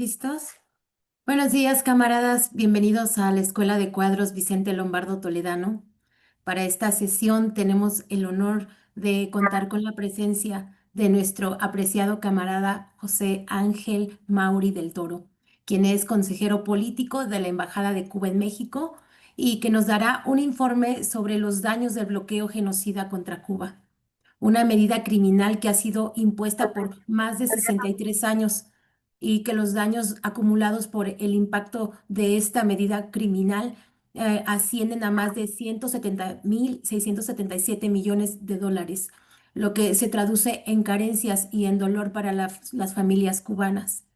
¿Listos? Buenos días, camaradas. Bienvenidos a la Escuela de Cuadros Vicente Lombardo Toledano. Para esta sesión tenemos el honor de contar con la presencia de nuestro apreciado camarada José Ángel Mauri del Toro, quien es consejero político de la Embajada de Cuba en México y que nos dará un informe sobre los daños del bloqueo genocida contra Cuba, una medida criminal que ha sido impuesta por más de 63 años y que los daños acumulados por el impacto de esta medida criminal ascienden a más de 170.677 millones de dólares, lo que se traduce en carencias y en dolor para las familias cubanas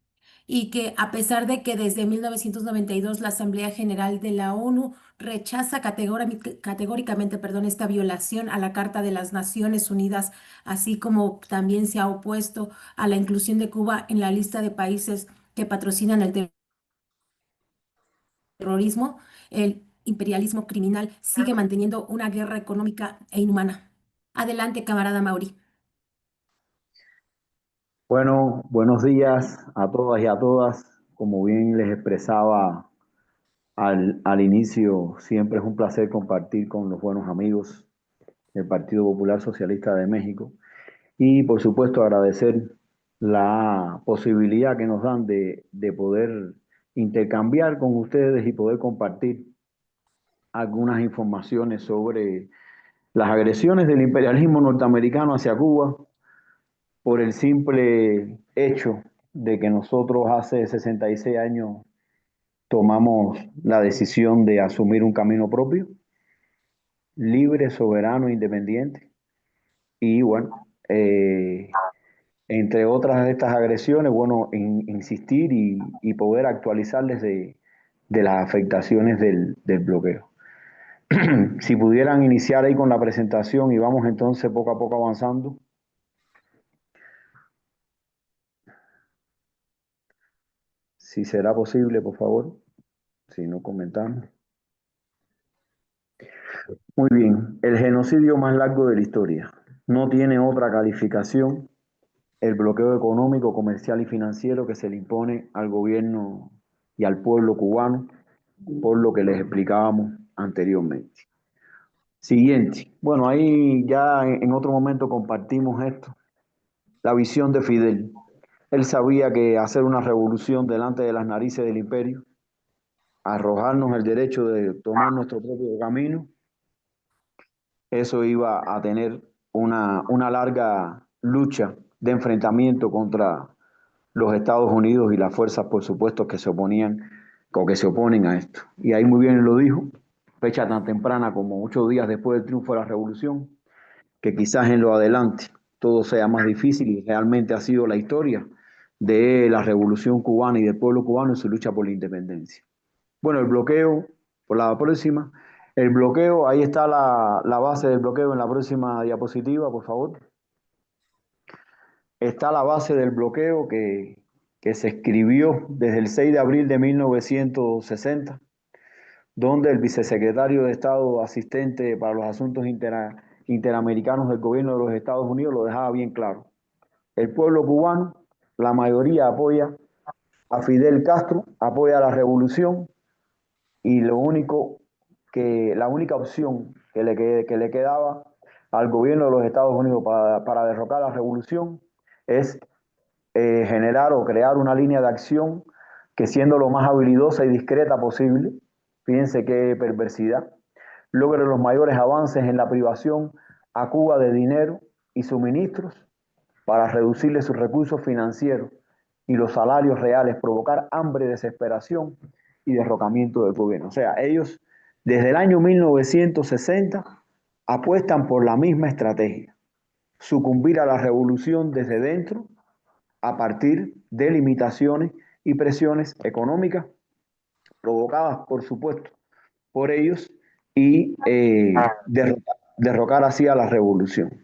y que a pesar de que desde 1992 la Asamblea General de la ONU rechaza categóricamente, esta violación a la Carta de las Naciones Unidas, así como también se ha opuesto a la inclusión de Cuba en la lista de países que patrocinan el terrorismo, el imperialismo criminal sigue manteniendo una guerra económica e inhumana. Adelante, camarada Mauri. Bueno, buenos días a todas y a todas. Como bien les expresaba al inicio, siempre es un placer compartir con los buenos amigos del Partido Popular Socialista de México y por supuesto agradecer la posibilidad que nos dan de poder intercambiar con ustedes y poder compartir algunas informaciones sobre las agresiones del imperialismo norteamericano hacia Cuba por el simple hecho de que nosotros hace 66 años tomamos la decisión de asumir un camino propio, libre, soberano, independiente. Y bueno, entre otras de estas agresiones, bueno, insistir y poder actualizarles de las afectaciones del bloqueo. Si pudieran iniciar ahí con la presentación y vamos entonces poco a poco avanzando. Si será posible, por favor, si no comentamos. Muy bien, el genocidio más largo de la historia. No tiene otra calificación el bloqueo económico, comercial y financiero que se le impone al gobierno y al pueblo cubano, por lo que les explicábamos anteriormente. Siguiente. Bueno, ahí ya en otro momento compartimos esto. La visión de Fidel. Él sabía que hacer una revolución delante de las narices del imperio, arrojarnos el derecho de tomar nuestro propio camino, eso iba a tener una larga lucha de enfrentamiento contra los Estados Unidos y las fuerzas, por supuesto, que se oponían o que se oponen a esto. Y ahí muy bien lo dijo, fecha tan temprana como 8 días después del triunfo de la revolución, que quizás en lo adelante todo sea más difícil y realmente ha sido la historia de la revolución cubana y del pueblo cubano en su lucha por la independencia. Bueno, el bloqueo, por la próxima. El bloqueo, ahí está la base del bloqueo en la próxima diapositiva, por favor. Está la base del bloqueo que se escribió desde el 6 de abril de 1960, donde el vicesecretario de Estado asistente para los asuntos interamericanos del gobierno de los Estados Unidos lo dejaba bien claro. El pueblo cubano, la mayoría apoya a Fidel Castro, apoya a la revolución y la única opción que le quedaba al gobierno de los Estados Unidos para derrocar la revolución es generar o crear una línea de acción que siendo lo más habilidosa y discreta posible, fíjense qué perversidad, logre los mayores avances en la privación a Cuba de dinero y suministros para reducirle sus recursos financieros y los salarios reales, provocar hambre, desesperación y derrocamiento del gobierno. O sea, ellos desde el año 1960 apuestan por la misma estrategia, sucumbir a la revolución desde dentro a partir de limitaciones y presiones económicas provocadas, por supuesto, por ellos y derrocar así a la revolución.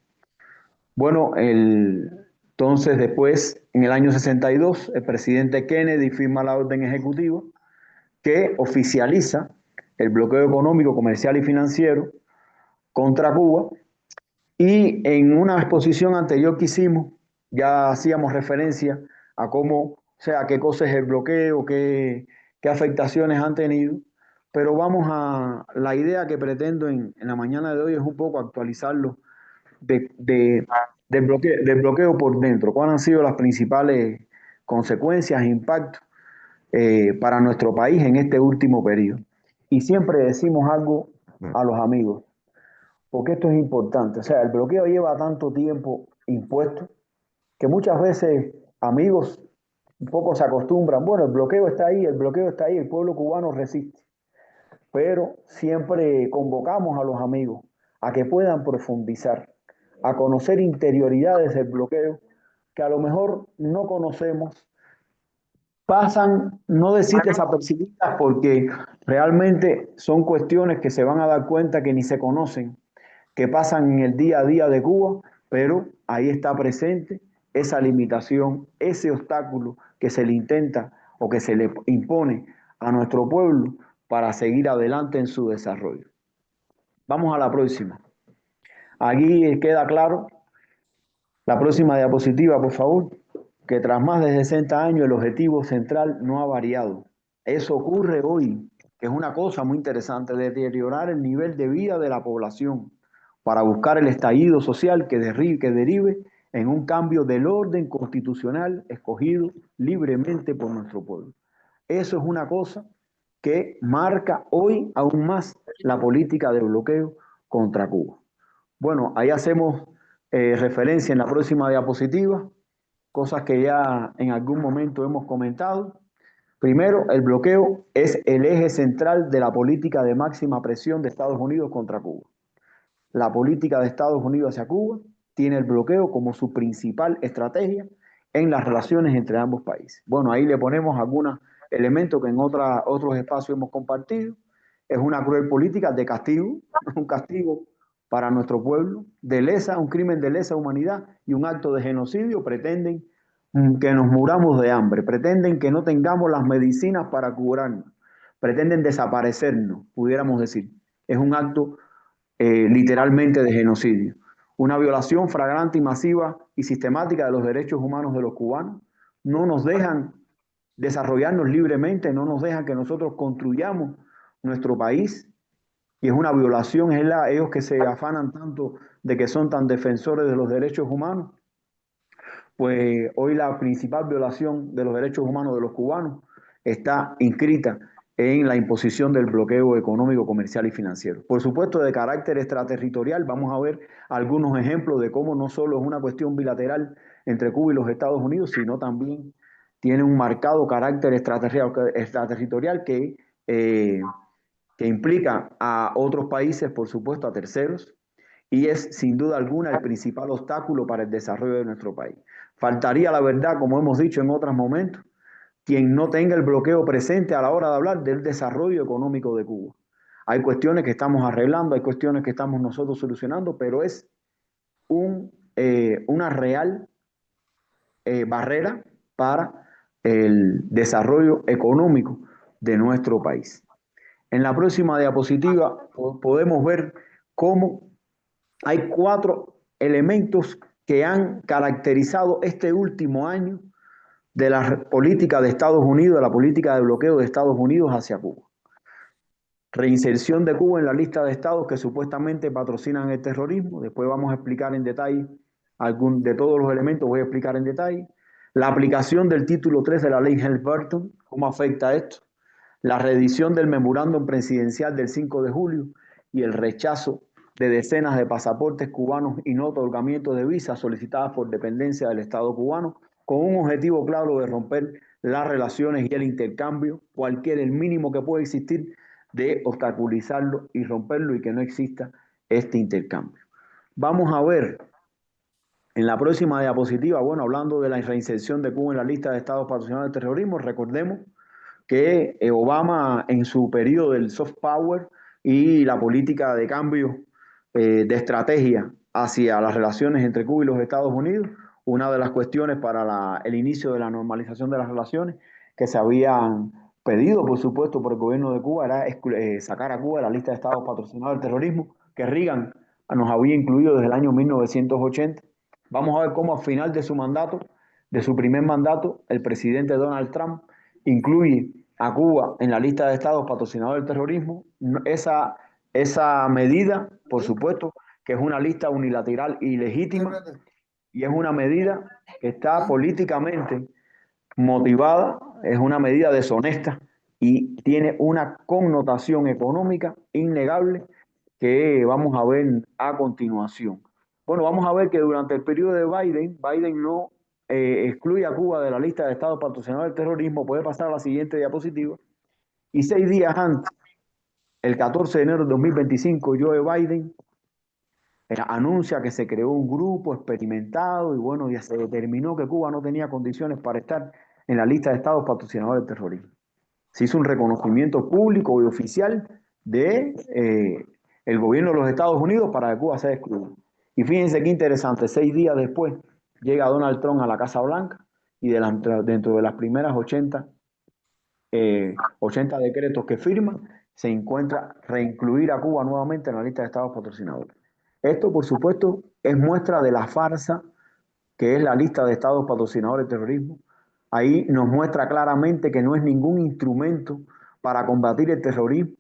Bueno, entonces después, en el año 62, el presidente Kennedy firma la orden ejecutiva que oficializa el bloqueo económico, comercial y financiero contra Cuba. Y en una exposición anterior que hicimos, ya hacíamos referencia a cómo o sea, qué cosa es el bloqueo, qué afectaciones han tenido, pero vamos a la idea que pretendo en la mañana de hoy es un poco actualizarlo de, de- del bloqueo por dentro, cuáles han sido las principales consecuencias e impactos para nuestro país en este último periodo. Y siempre decimos algo a los amigos, porque esto es importante. O sea, el bloqueo lleva tanto tiempo impuesto que muchas veces amigos un poco se acostumbran, bueno, el bloqueo está ahí, el bloqueo está ahí, el pueblo cubano resiste, pero siempre convocamos a los amigos a que puedan profundizar, a conocer interioridades del bloqueo que a lo mejor no conocemos, pasan, no decir desapercibidas, porque realmente son cuestiones que se van a dar cuenta que ni se conocen, que pasan en el día a día de Cuba, pero ahí está presente esa limitación, ese obstáculo que se le intenta o que se le impone a nuestro pueblo para seguir adelante en su desarrollo. Vamos a la próxima. Aquí queda claro, la próxima diapositiva, por favor, que tras más de 60 años el objetivo central no ha variado. Eso ocurre hoy, que es una cosa muy interesante, deteriorar el nivel de vida de la población para buscar el estallido social que derive en un cambio del orden constitucional escogido libremente por nuestro pueblo. Eso es una cosa que marca hoy aún más la política de bloqueo contra Cuba. Bueno, ahí hacemos referencia en la próxima diapositiva, cosas que ya en algún momento hemos comentado. Primero, el bloqueo es el eje central de la política de máxima presión de Estados Unidos contra Cuba. La política de Estados Unidos hacia Cuba tiene el bloqueo como su principal estrategia en las relaciones entre ambos países. Bueno, ahí le ponemos algunos elementos que en otros espacios hemos compartido. Es una cruel política de castigo, un castigo para nuestro pueblo, de lesa, un crimen de lesa humanidad y un acto de genocidio. Pretenden que nos muramos de hambre, pretenden que no tengamos las medicinas para curarnos, pretenden desaparecernos, pudiéramos decir. Es un acto literalmente de genocidio. Una violación flagrante y masiva y sistemática de los derechos humanos de los cubanos. No nos dejan desarrollarnos libremente, no nos dejan que nosotros construyamos nuestro país. Y es una violación, ellos que se afanan tanto de que son tan defensores de los derechos humanos, pues hoy la principal violación de los derechos humanos de los cubanos está inscrita en la imposición del bloqueo económico, comercial y financiero. Por supuesto, de carácter extraterritorial, vamos a ver algunos ejemplos de cómo no solo es una cuestión bilateral entre Cuba y los Estados Unidos, sino también tiene un marcado carácter extraterritorial que implica a otros países, por supuesto, a terceros, y es sin duda alguna el principal obstáculo para el desarrollo de nuestro país. Faltaría la verdad, como hemos dicho en otros momentos, quien no tenga el bloqueo presente a la hora de hablar del desarrollo económico de Cuba. Hay cuestiones que estamos arreglando, hay cuestiones que estamos nosotros solucionando, pero es una real barrera para el desarrollo económico de nuestro país. En la próxima diapositiva podemos ver cómo hay cuatro elementos que han caracterizado este último año de la política de Estados Unidos, de la política de bloqueo de Estados Unidos hacia Cuba. Reinserción de Cuba en la lista de estados que supuestamente patrocinan el terrorismo. Después vamos a explicar en detalle de todos los elementos, voy a explicar en detalle. La aplicación del título 3 de la ley Helms-Burton, cómo afecta esto. La reedición del memorándum presidencial del 5 de julio y el rechazo de decenas de pasaportes cubanos y no otorgamiento de visas solicitadas por dependencia del Estado cubano, con un objetivo claro de romper las relaciones y el intercambio, el mínimo que pueda existir, de obstaculizarlo y romperlo y que no exista este intercambio. Vamos a ver en la próxima diapositiva, bueno, hablando de la reinserción de Cuba en la lista de estados patrocinadores del terrorismo, recordemos que Obama en su periodo del soft power y la política de cambio de estrategia hacia las relaciones entre Cuba y los Estados Unidos, una de las cuestiones para el inicio de la normalización de las relaciones que se habían pedido, por supuesto, por el gobierno de Cuba, era sacar a Cuba de la lista de estados patrocinadores del terrorismo que Reagan nos había incluido desde el año 1980. Vamos a ver cómo al final de su mandato de su primer mandato, el presidente Donald Trump incluye a Cuba en la lista de estados patrocinadores del terrorismo. Esa medida, por supuesto, que es una lista unilateral y legítima, y es una medida que está políticamente motivada, es una medida deshonesta y tiene una connotación económica innegable que vamos a ver a continuación. Bueno, vamos a ver que durante el periodo de Biden, Biden no excluye a Cuba de la lista de estados patrocinadores del terrorismo. Puede pasar a la siguiente diapositiva. Y 6 días antes, el 14 de enero de 2025, Joe Biden anuncia que se creó un grupo experimentado y bueno, ya se determinó que Cuba no tenía condiciones para estar en la lista de estados patrocinadores del terrorismo. Se hizo un reconocimiento público y oficial de el gobierno de los Estados Unidos para que Cuba sea excluida. Y fíjense qué interesante, 6 días después llega Donald Trump a la Casa Blanca y dentro de las primeras 80 decretos que firman, se encuentra reincluir a Cuba nuevamente en la lista de estados patrocinadores. Esto, por supuesto, es muestra de la farsa que es la lista de estados patrocinadores de terrorismo. Ahí nos muestra claramente que no es ningún instrumento para combatir el terrorismo,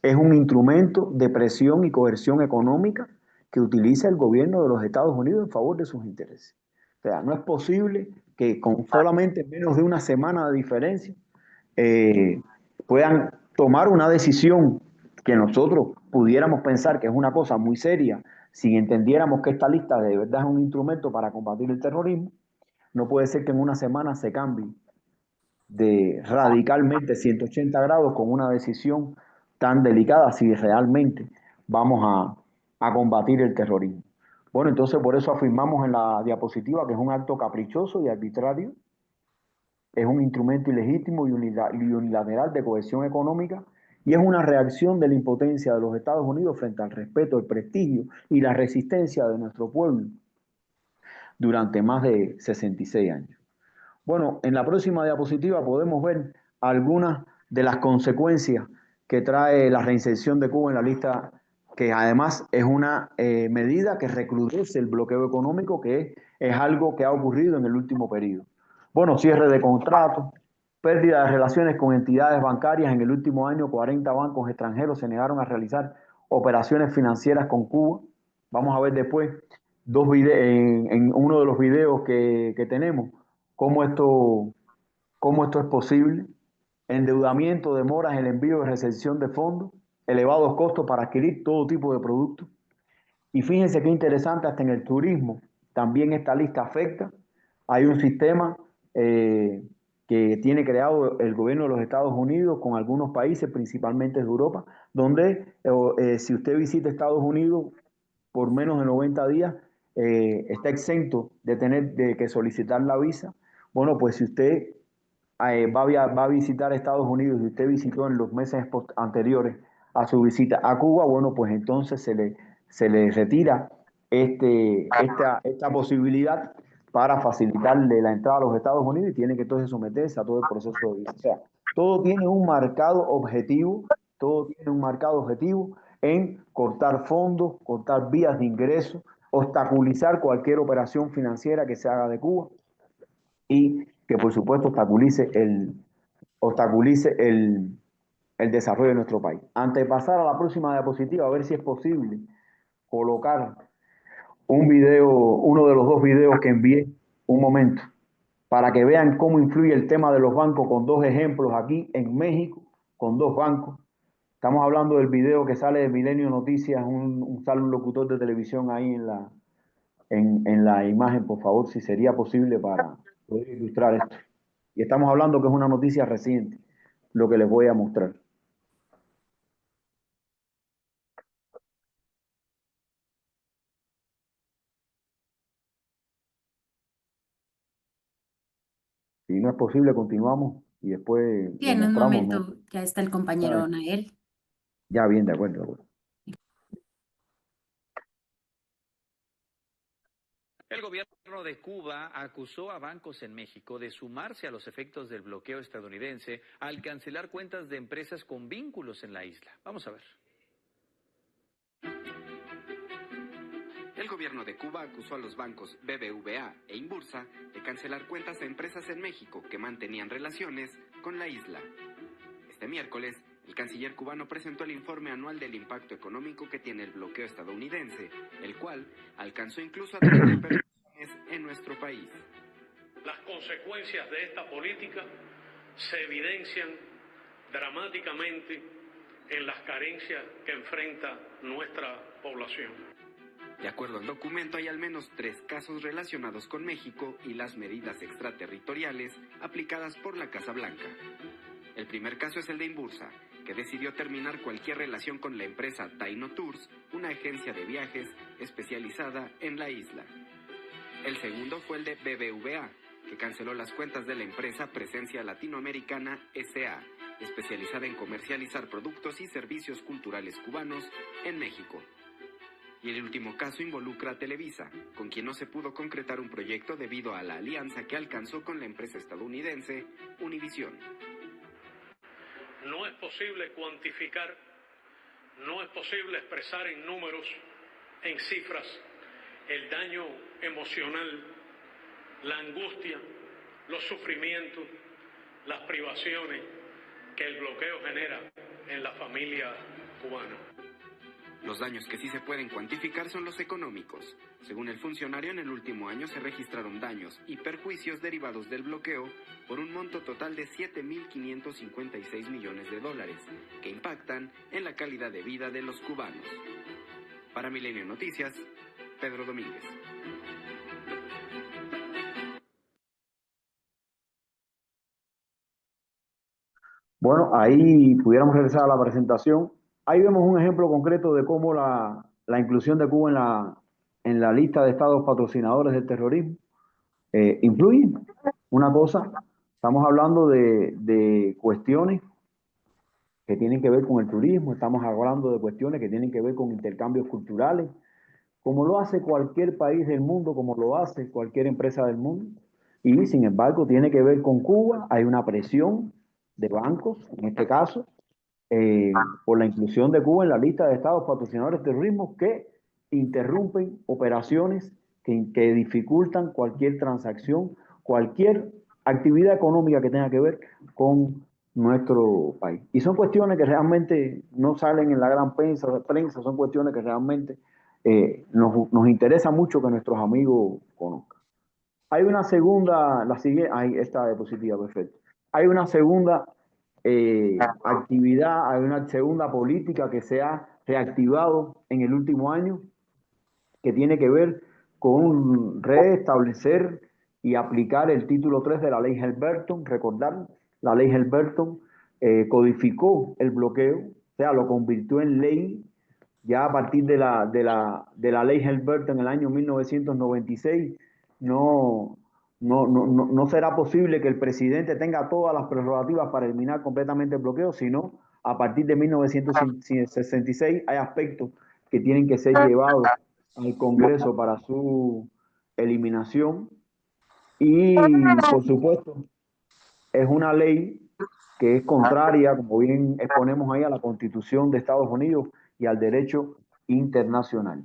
es un instrumento de presión y coerción económica que utiliza el gobierno de los Estados Unidos en favor de sus intereses. O sea, no es posible que con solamente menos de una semana de diferencia eh, puedan tomar una decisión que nosotros pudiéramos pensar que es una cosa muy seria si entendiéramos que esta lista de verdad es un instrumento para combatir el terrorismo. No puede ser que en una semana se cambie de radicalmente 180 grados con una decisión tan delicada si realmente vamos a combatir el terrorismo. Bueno, entonces por eso afirmamos en la diapositiva que es un acto caprichoso y arbitrario, es un instrumento ilegítimo y unilateral de cohesión económica y es una reacción de la impotencia de los Estados Unidos frente al respeto, el prestigio y la resistencia de nuestro pueblo durante más de 66 años. Bueno, en la próxima diapositiva podemos ver algunas de las consecuencias que trae la reinserción de Cuba en la lista, que además es una medida que recrudece el bloqueo económico, que es algo que ha ocurrido en el último periodo. Bueno, cierre de contratos, pérdida de relaciones con entidades bancarias. En el último año, 40 bancos extranjeros se negaron a realizar operaciones financieras con Cuba. Vamos a ver después en uno de los videos que tenemos cómo esto es posible. Endeudamiento, demoras en el envío y recepción de fondos, elevados costos para adquirir todo tipo de productos. Y fíjense qué interesante, hasta en el turismo también esta lista afecta. Hay un sistema que tiene creado el gobierno de los Estados Unidos con algunos países, principalmente de Europa, donde si usted visita Estados Unidos por menos de 90 días, está exento de tener que solicitar la visa. Bueno, pues si usted va a visitar Estados Unidos y usted visitó en los meses anteriores a su visita a Cuba, bueno, pues entonces se le retira esta posibilidad para facilitarle la entrada a los Estados Unidos y tiene que entonces someterse a todo el proceso de visa. O sea, todo tiene un marcado objetivo, todo tiene un marcado objetivo en cortar fondos, cortar vías de ingreso, obstaculizar cualquier operación financiera que se haga de Cuba y que por supuesto obstaculice el desarrollo de nuestro país. Antes de pasar a la próxima diapositiva, a ver si es posible colocar un video, uno de los dos videos que envié, un momento, para que vean cómo influye el tema de los bancos con dos ejemplos aquí en México, con dos bancos. Estamos hablando del video que sale de Milenio Noticias, sale un locutor de televisión ahí en la imagen, por favor, si sería posible para poder ilustrar esto. Y estamos hablando que es una noticia reciente, lo que les voy a mostrar. Si no es posible, continuamos y después Sí, lo en un mostramos, ¿no? momento ya está el compañero Nael. Ya bien, de acuerdo, de acuerdo. El gobierno de Cuba acusó a bancos en México de sumarse a los efectos del bloqueo estadounidense al cancelar cuentas de empresas con vínculos en la isla. Vamos a ver. El gobierno de Cuba acusó a los bancos BBVA e Inbursa de cancelar cuentas a empresas en México que mantenían relaciones con la isla. Este miércoles, el canciller cubano presentó el informe anual del impacto económico que tiene el bloqueo estadounidense, el cual alcanzó incluso a tener repercusiones en nuestro país. Las consecuencias de esta política se evidencian dramáticamente en las carencias que enfrenta nuestra población. De acuerdo al documento, hay al menos 3 casos relacionados con México y las medidas extraterritoriales aplicadas por la Casa Blanca. El primer caso es el de Inbursa, que decidió terminar cualquier relación con la empresa Taino Tours, una agencia de viajes especializada en la isla. El segundo fue el de BBVA, que canceló las cuentas de la empresa Presencia Latinoamericana S.A., especializada en comercializar productos y servicios culturales cubanos en México. Y el último caso involucra a Televisa, con quien no se pudo concretar un proyecto debido a la alianza que alcanzó con la empresa estadounidense Univision. No es posible cuantificar, no es posible expresar en números, en cifras, el daño emocional, la angustia, los sufrimientos, las privaciones que el bloqueo genera en la familia cubana. Los daños que sí se pueden cuantificar son los económicos. Según el funcionario, en el último año se registraron daños y perjuicios derivados del bloqueo por un monto total de $7.556 millones, que impactan en la calidad de vida de los cubanos. Para Milenio Noticias, Pedro Domínguez. Bueno, ahí pudiéramos regresar a la presentación. Ahí vemos un ejemplo concreto de cómo la inclusión de Cuba en la lista de estados patrocinadores del terrorismo influye. Una cosa, estamos hablando de cuestiones que tienen que ver con el turismo, estamos hablando de cuestiones que tienen que ver con intercambios culturales, como lo hace cualquier país del mundo, como lo hace cualquier empresa del mundo. Y sin embargo, tiene que ver con Cuba, hay una presión de bancos, en este caso, por la inclusión de Cuba en la lista de estados patrocinadores de terrorismo que interrumpen operaciones que dificultan cualquier transacción, cualquier actividad económica que tenga que ver con nuestro país. Y son cuestiones que realmente no salen en la gran prensa, son cuestiones que realmente nos interesa mucho que nuestros amigos conozcan. Hay una segunda, la siguiente, ahí está diapositiva, perfecto. Hay una segunda actividad, hay una segunda política que se ha reactivado en el último año, que tiene que ver con restablecer y aplicar el título 3 de la ley Helberton. Recordar, la ley Helberton codificó el bloqueo, o sea, lo convirtió en ley ya a partir de la ley Helberton en el año 1996. No será posible que el presidente tenga todas las prerrogativas para eliminar completamente el bloqueo, sino a partir de 1966 hay aspectos que tienen que ser llevados al Congreso para su eliminación. Y, por supuesto, es una ley que es contraria, como bien exponemos ahí, a la Constitución de Estados Unidos y al derecho internacional.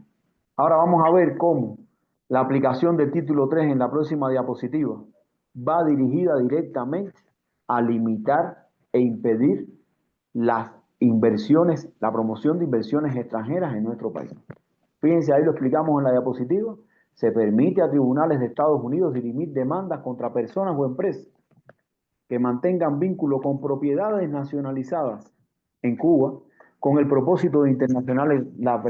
Ahora vamos a ver cómo la aplicación del título 3 en la próxima diapositiva va dirigida directamente a limitar e impedir las inversiones, la promoción de inversiones extranjeras en nuestro país. Fíjense, ahí lo explicamos en la diapositiva. Se permite a tribunales de Estados Unidos dirimir demandas contra personas o empresas que mantengan vínculo con propiedades nacionalizadas en Cuba con el propósito de internacionalizar la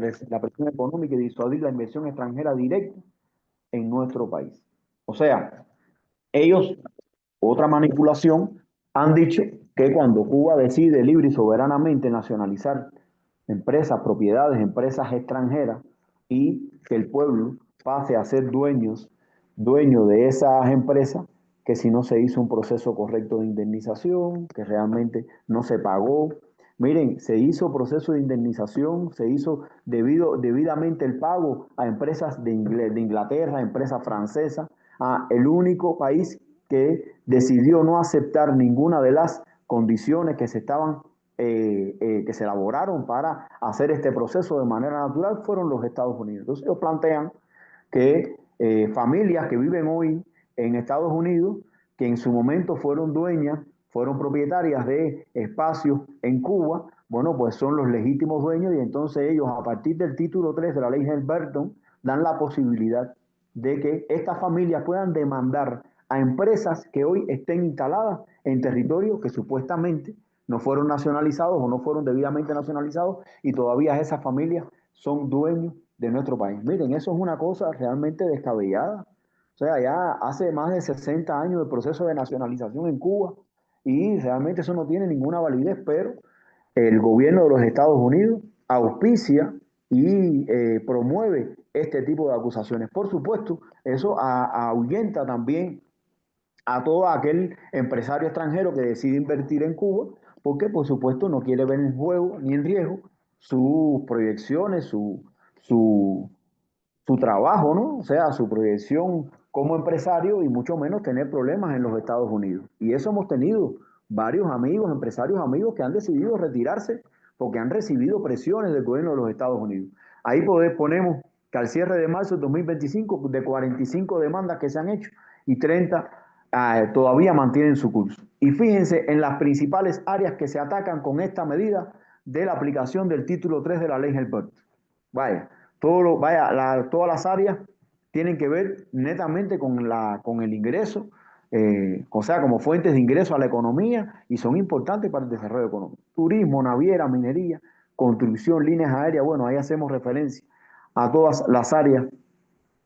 presión económica y disuadir la inversión extranjera directa en nuestro país. O sea, ellos, otra manipulación, han dicho que cuando Cuba decide libre y soberanamente nacionalizar empresas, propiedades, empresas extranjeras y que el pueblo pase a ser dueño de esas empresas, que si no se hizo un proceso correcto de indemnización, que realmente no se pagó. Miren, se hizo proceso de indemnización, se hizo debidamente el pago a empresas de Inglaterra, empresas francesas, a el único país que decidió no aceptar ninguna de las condiciones que se estaban que se elaboraron para hacer este proceso de manera natural fueron los Estados Unidos. Entonces ellos plantean que familias que viven hoy en Estados Unidos, que en su momento fueron dueñas, fueron propietarias de espacios en Cuba, bueno, pues son los legítimos dueños y entonces ellos a partir del título 3 de la ley Helms-Burton dan la posibilidad de que estas familias puedan demandar a empresas que hoy estén instaladas en territorios que supuestamente no fueron nacionalizados o no fueron debidamente nacionalizados y todavía esas familias son dueños de nuestro país. Miren, eso es una cosa realmente descabellada. O sea, ya hace más de 60 años el proceso de nacionalización en Cuba y realmente eso no tiene ninguna validez, pero el gobierno de los Estados Unidos auspicia y promueve este tipo de acusaciones. Por supuesto, eso ahuyenta también a todo aquel empresario extranjero que decide invertir en Cuba, porque por supuesto no quiere ver en juego ni en riesgo sus proyecciones, su, su trabajo, ¿no? O sea, su proyección como empresario y mucho menos tener problemas en los Estados Unidos. Y eso hemos tenido varios amigos, empresarios amigos que han decidido retirarse porque han recibido presiones del gobierno de los Estados Unidos. Ahí ponemos que al cierre de marzo de 2025, de 45 demandas que se han hecho y 30 todavía mantienen su curso. Y fíjense en las principales áreas que se atacan con esta medida de la aplicación del título 3 de la ley Helms-Burton. Vaya, todas las áreas tienen que ver netamente con el ingreso, o sea, como fuentes de ingreso a la economía y son importantes para el desarrollo económico. Turismo, naviera, minería, construcción, líneas aéreas, bueno, ahí hacemos referencia a todas las áreas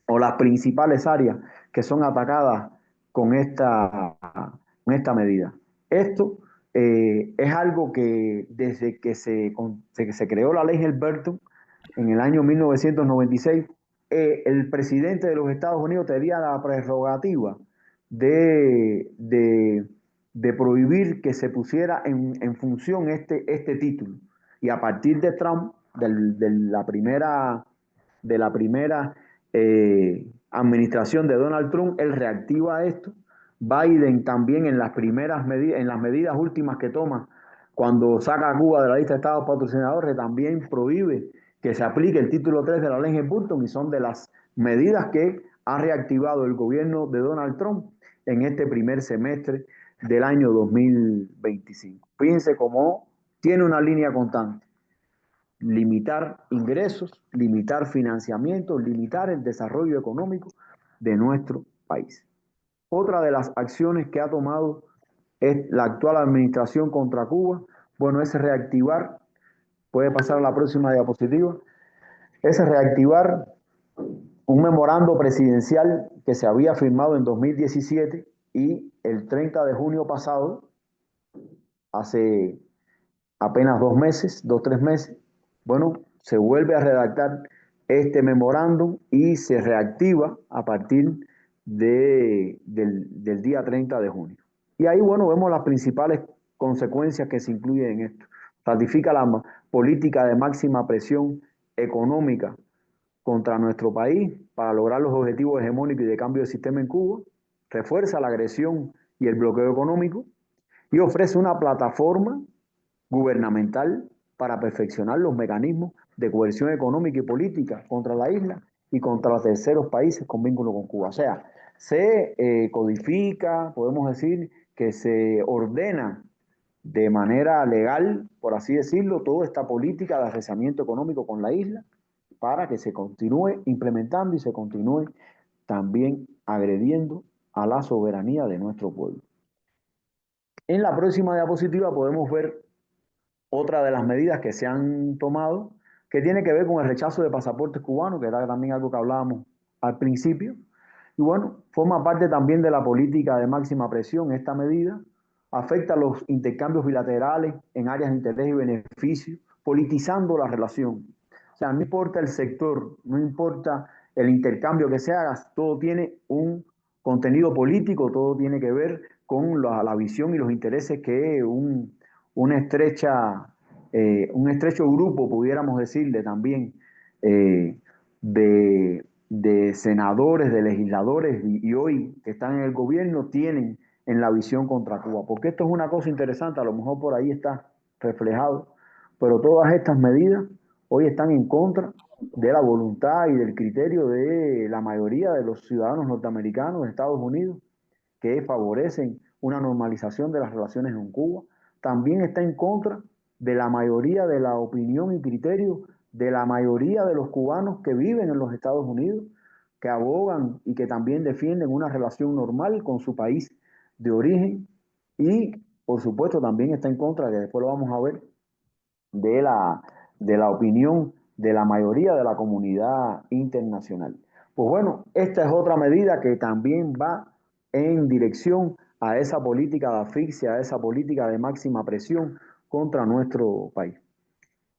o las principales áreas que son atacadas con esta medida. Esto es algo que desde que se creó la ley Helms-Burton en el año 1996, el presidente de los Estados Unidos tenía la prerrogativa de, de, de prohibir que se pusiera en función este título. Y a partir de Trump, de la primera administración de Donald Trump, él reactiva esto. Biden también en las primeras medidas, en las medidas últimas que toma, cuando saca a Cuba de la lista de estados patrocinadores, también prohíbe que se aplique el título 3 de la ley Helms-Burton y son de las medidas que ha reactivado el gobierno de Donald Trump en este primer semestre del año 2025. Fíjense cómo tiene una línea constante: limitar ingresos, limitar financiamiento, limitar el desarrollo económico de nuestro país. Otra de las acciones que ha tomado es la actual administración contra Cuba, bueno, es reactivar, puede pasar a la próxima diapositiva, es reactivar un memorando presidencial que se había firmado en 2017 y el 30 de junio pasado, hace apenas 2 meses, 3 meses, bueno, se vuelve a redactar este memorándum y se reactiva a partir del día 30 de junio. Y ahí, bueno, vemos las principales consecuencias que se incluyen en esto. Ratifica la política de máxima presión económica contra nuestro país para lograr los objetivos hegemónicos y de cambio de sistema en Cuba, refuerza la agresión y el bloqueo económico y ofrece una plataforma gubernamental para perfeccionar los mecanismos de coerción económica y política contra la isla y contra los terceros países con vínculo con Cuba. O sea, se codifica, podemos decir, que se ordena de manera legal, por así decirlo, toda esta política de arreciamiento económico con la isla para que se continúe implementando y se continúe también agrediendo a la soberanía de nuestro pueblo. En la próxima diapositiva podemos ver otra de las medidas que se han tomado, que tiene que ver con el rechazo de pasaportes cubanos, que era también algo que hablábamos al principio. Y bueno, forma parte también de la política de máxima presión. Esta medida afecta los intercambios bilaterales en áreas de interés y beneficio, politizando la relación. O sea, no importa el sector, no importa el intercambio que se haga, todo tiene un contenido político, todo tiene que ver con la visión y los intereses que una un estrecho grupo, pudiéramos decirle también, eh, de senadores, de legisladores y hoy que están en el gobierno tienen en la visión contra Cuba. Porque esto es una cosa interesante, a lo mejor por ahí está reflejado, pero todas estas medidas hoy están en contra de la voluntad y del criterio de la mayoría de los ciudadanos norteamericanos de Estados Unidos, que favorecen una normalización de las relaciones con Cuba. También está en contra de la mayoría de la opinión y criterio de la mayoría de los cubanos que viven en los Estados Unidos, que abogan y que también defienden una relación normal con su país de origen. Y, por supuesto, también está en contra, que después lo vamos a ver, de la opinión de la mayoría de la comunidad internacional. Pues bueno, esta es otra medida que también va en dirección a esa política de asfixia, a esa política de máxima presión contra nuestro país.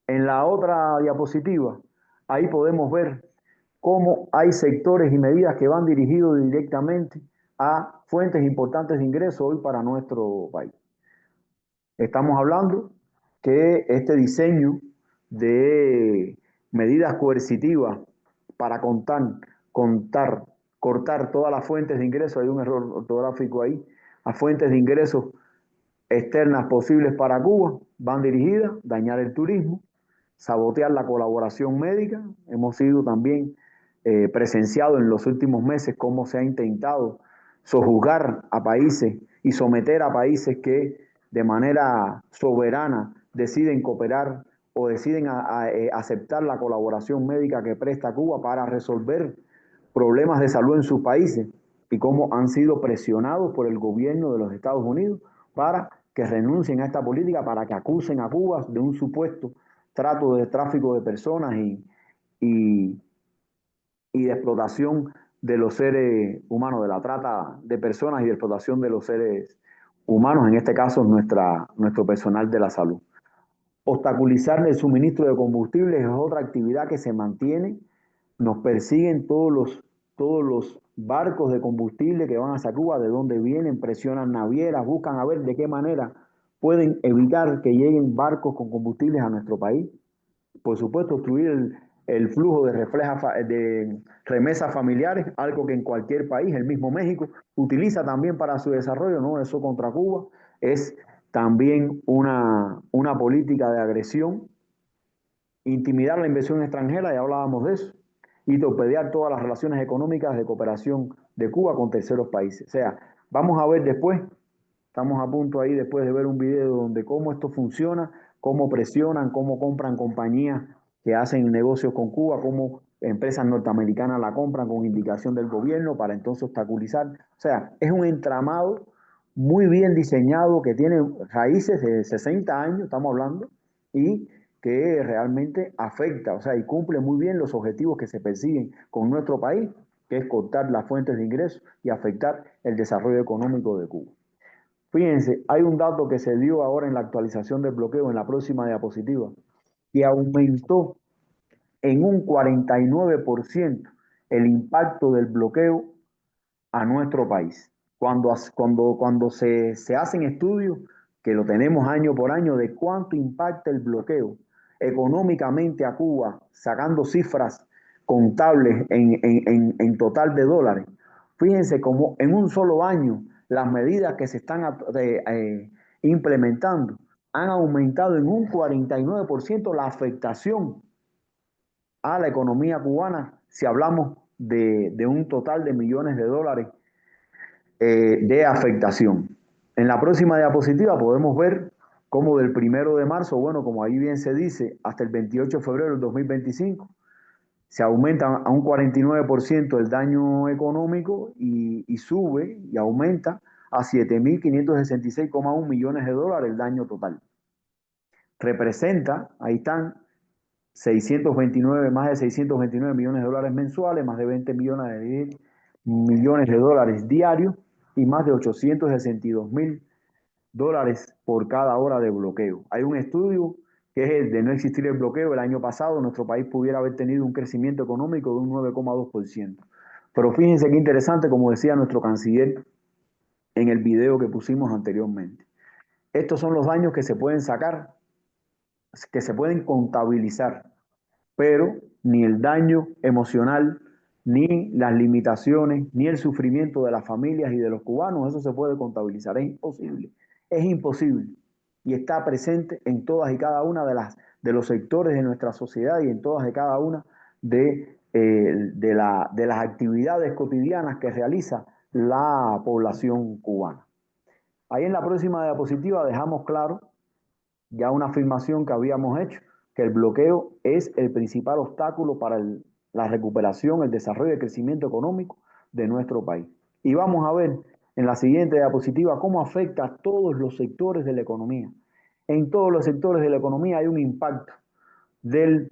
En la otra diapositiva, ahí podemos ver cómo hay sectores y medidas que van dirigidos directamente a fuentes importantes de ingresos hoy para nuestro país. Estamos hablando que este diseño de medidas coercitivas para cortar todas las fuentes de ingresos, hay un error ortográfico ahí, a fuentes de ingresos externas posibles para Cuba, van dirigidas a dañar el turismo, sabotear la colaboración médica. Hemos sido también presenciados en los últimos meses cómo se ha intentado sojuzgar a países y someter a países que de manera soberana deciden cooperar o deciden aceptar la colaboración médica que presta Cuba para resolver problemas de salud en sus países, y cómo han sido presionados por el gobierno de los Estados Unidos para que renuncien a esta política, para que acusen a Cuba de un supuesto trato de tráfico de personas y de explotación de los seres humanos, de la trata de personas y de explotación de los seres humanos, en este caso nuestro personal de la salud. Obstaculizar el suministro de combustibles es otra actividad que se mantiene. Nos persiguen todos los barcos de combustible que van hacia Cuba, de dónde vienen, presionan navieras, buscan a ver de qué manera pueden evitar que lleguen barcos con combustibles a nuestro país. Por supuesto, obstruir el flujo de remesas familiares, algo que en cualquier país, el mismo México, utiliza también para su desarrollo, ¿no? Eso contra Cuba es también una política de agresión. Intimidar la inversión extranjera, ya hablábamos de eso, y torpedear todas las relaciones económicas de cooperación de Cuba con terceros países. O sea, vamos a ver después, estamos a punto ahí después de ver un video donde cómo esto funciona, cómo presionan, cómo compran compañías que hacen negocios con Cuba, cómo empresas norteamericanas la compran con indicación del gobierno para entonces obstaculizar. O sea, es un entramado muy bien diseñado que tiene raíces de 60 años, estamos hablando, y que realmente afecta, o sea, y cumple muy bien los objetivos que se persiguen con nuestro país, que es cortar las fuentes de ingresos y afectar el desarrollo económico de Cuba. Fíjense, hay un dato que se dio ahora en la actualización del bloqueo, en la próxima diapositiva, que aumentó en un 49% el impacto del bloqueo a nuestro país. Cuando se hacen estudios, que lo tenemos año por año, de cuánto impacta el bloqueo económicamente a Cuba, sacando cifras contables en total de dólares. Fíjense cómo en un solo año las medidas que se están implementando han aumentado en un 49% la afectación a la economía cubana, si hablamos de un total de millones de dólares de afectación. En la próxima diapositiva podemos ver cómo del 1 de marzo, bueno, como ahí bien se dice, hasta el 28 de febrero del 2025, se aumenta a un 49% el daño económico y sube y aumenta a 7.566,1 millones de dólares el daño total. Representa, ahí están, más de 629 millones de dólares mensuales, más de 20 millones de dólares diarios y más de 862.000 dólares por cada hora de bloqueo. Hay un estudio que es el de no existir el bloqueo. El año pasado nuestro país pudiera haber tenido un crecimiento económico de un 9,2%. Pero fíjense qué interesante, como decía nuestro canciller en el video que pusimos anteriormente. Estos son los daños que se pueden sacar, que se pueden contabilizar, pero ni el daño emocional, ni las limitaciones, ni el sufrimiento de las familias y de los cubanos, eso se puede contabilizar. Es imposible, es imposible. y está presente en todas y cada una de los sectores de nuestra sociedad y en todas y cada una de las actividades cotidianas que realiza la población cubana. Ahí en la próxima diapositiva dejamos claro ya una afirmación que habíamos hecho, que el bloqueo es el principal obstáculo para la recuperación, el desarrollo y el crecimiento económico de nuestro país. Y vamos a ver en la siguiente diapositiva cómo afecta a todos los sectores de la economía. En todos los sectores de la economía hay un impacto del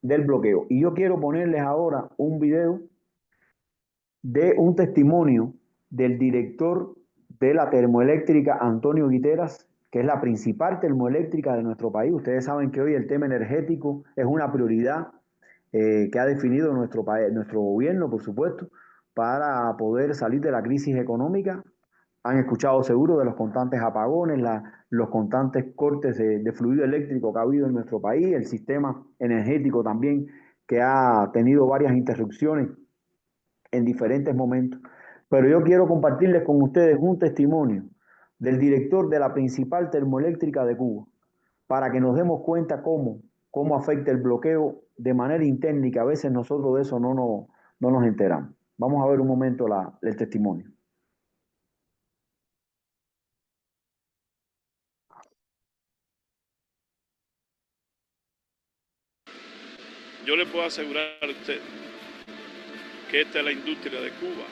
bloqueo. Y yo quiero ponerles ahora un video de un testimonio del director de la termoeléctrica Antonio Guiteras, que es la principal termoeléctrica de nuestro país. Ustedes saben que hoy el tema energético es una prioridad que ha definido nuestro gobierno, por supuesto, para poder salir de la crisis económica. Han escuchado seguro de los constantes apagones, los constantes cortes de fluido eléctrico que ha habido en nuestro país, el sistema energético también que ha tenido varias interrupciones en diferentes momentos. Pero yo quiero compartirles con ustedes un testimonio del director de la principal termoeléctrica de Cuba, para que nos demos cuenta cómo afecta el bloqueo de manera interna y que a veces nosotros de eso no nos enteramos. Vamos a ver un momento el testimonio. Yo le puedo asegurar a usted que esta es la industria de Cuba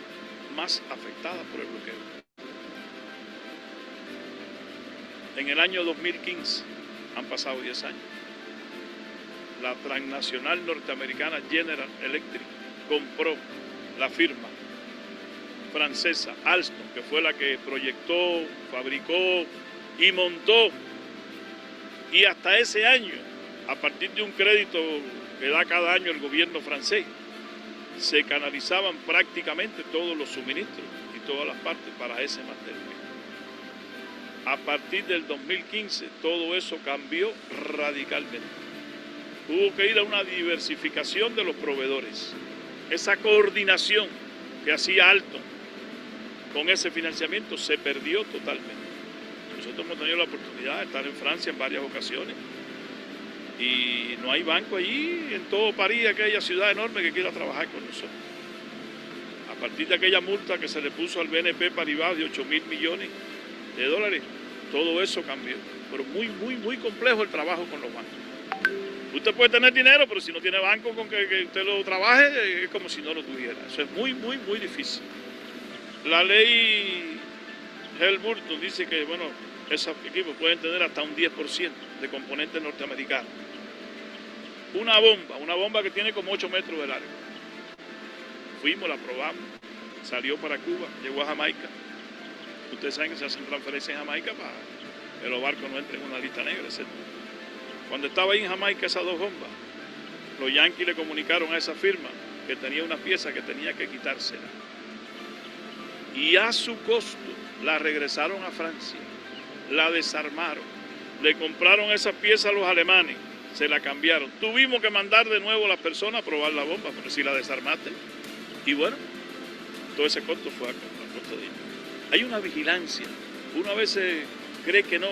más afectada por el bloqueo. En el año 2015, han pasado 10 años, la transnacional norteamericana General Electric compró la firma francesa Alstom, que fue la que proyectó, fabricó y montó. Y hasta ese año, a partir de un crédito que da cada año el gobierno francés, se canalizaban prácticamente todos los suministros y todas las partes para ese mantenimiento. A partir del 2015 todo eso cambió radicalmente. Hubo que ir a una diversificación de los proveedores. Esa coordinación que hacía Alstom con ese financiamiento se perdió totalmente. Nosotros hemos tenido la oportunidad de estar en Francia en varias ocasiones y no hay banco allí, en todo París, aquella ciudad enorme que quiera trabajar con nosotros. A partir de aquella multa que se le puso al BNP Paribas de 8.000 millones de dólares, todo eso cambió. Pero muy complejo el trabajo con los bancos. Usted puede tener dinero, pero si no tiene banco con que usted lo trabaje, es como si no lo tuviera. Eso es muy difícil. La ley Helmholtz dice que, bueno, esos equipos pueden tener hasta un 10% de componentes norteamericanos. Una bomba que tiene como 8 metros de largo. Fuimos, la probamos, salió para Cuba, llegó a Jamaica. Ustedes saben que se hacen transferencias en Jamaica para que los barcos no entren en una lista negra, etc. Cuando estaba ahí en Jamaica esas dos bombas, los yanquis le comunicaron a esa firma que tenía una pieza que tenía que quitársela. Y a su costo la regresaron a Francia, la desarmaron, le compraron esa pieza a los alemanes, se la cambiaron. Tuvimos que mandar de nuevo a las personas a probar la bomba, pero si la desarmaste. Y bueno, todo ese costo fue a costo de ellos. Hay una vigilancia, uno a veces cree que no,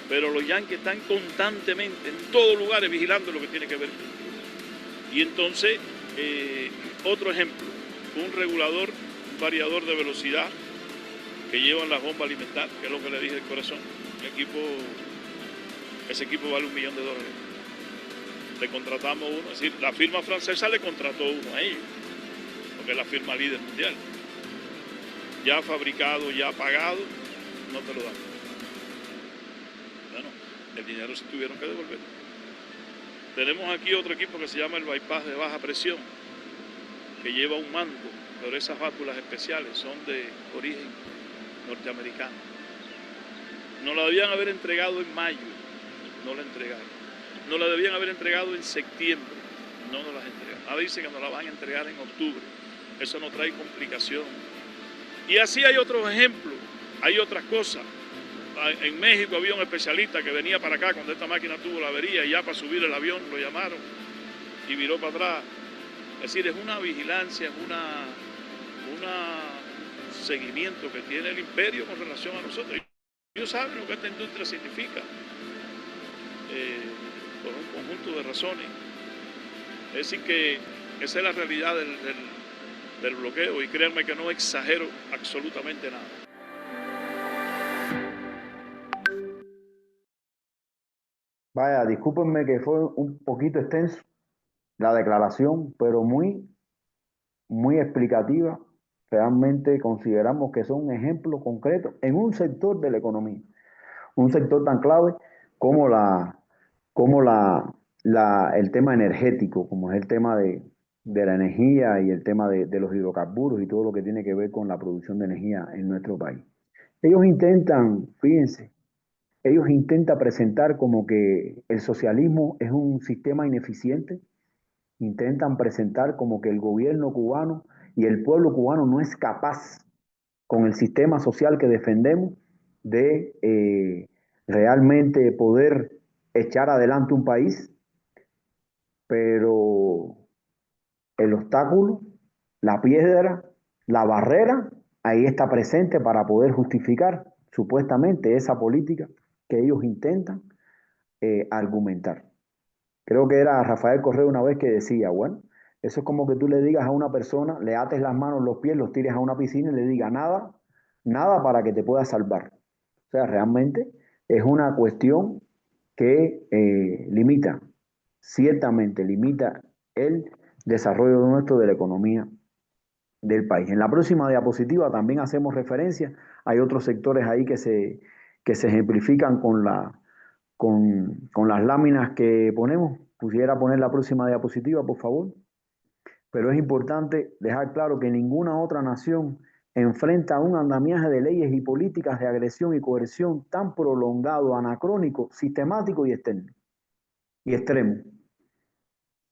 pero los yanquis están constantemente en todos lugares vigilando lo que tiene que ver con Cuba. Y entonces, otro ejemplo, un regulador, un variador de velocidad que llevan las bombas alimentarias, que es lo que le dije del corazón. Ese equipo vale $1 millón. Le contratamos uno, es decir, la firma francesa le contrató uno a ellos, porque es la firma líder mundial. Ya fabricado, ya pagado, no te lo dan. Bueno, el dinero se tuvieron que devolver. Tenemos aquí otro equipo que se llama el bypass de baja presión, que lleva un mando, pero esas válvulas especiales son de origen norteamericano. Nos la debían haber entregado en mayo, no la entregaron. Nos la debían haber entregado en septiembre, no nos las entregaron. Ahora dice que nos la van a entregar en octubre. Eso no trae complicación. Y así hay otros ejemplos, hay otras cosas. En México había un especialista que venía para acá cuando esta máquina tuvo la avería y ya para subir el avión lo llamaron y viró para atrás. Es decir, es una vigilancia, es un seguimiento que tiene el imperio con relación a nosotros. Ellos saben lo que esta industria significa, por un conjunto de razones. Es decir, que esa es la realidad del bloqueo, y créanme que no exagero absolutamente nada. Vaya, discúlpenme que fue un poquito extenso la declaración, pero muy explicativa. Realmente consideramos que son ejemplos concretos en un sector de la economía, un sector tan clave como el tema energético, como es el tema de la energía y el tema de los hidrocarburos y todo lo que tiene que ver con la producción de energía en nuestro país. Ellos intentan, fíjense, ellos intentan presentar como que el socialismo es un sistema ineficiente, intentan presentar como que el gobierno cubano y el pueblo cubano no es capaz, con el sistema social que defendemos, de realmente poder echar adelante un país, pero el obstáculo, la piedra, la barrera, ahí está presente para poder justificar supuestamente esa política que ellos intentan argumentar. Creo que era Rafael Correa una vez que decía, bueno, eso es como que tú le digas a una persona, le ates las manos, los pies, los tires a una piscina y le digas nada, nada para que te pueda salvar. O sea, realmente es una cuestión que limita, ciertamente limita el desarrollo nuestro de la economía del país. En la próxima diapositiva también hacemos referencia, hay otros sectores ahí que se ejemplifican con las láminas que ponemos. Pusiera poner la próxima diapositiva, por favor. Pero es importante dejar claro que ninguna otra nación enfrenta un andamiaje de leyes y políticas de agresión y coerción tan prolongado, anacrónico, sistemático y extremo.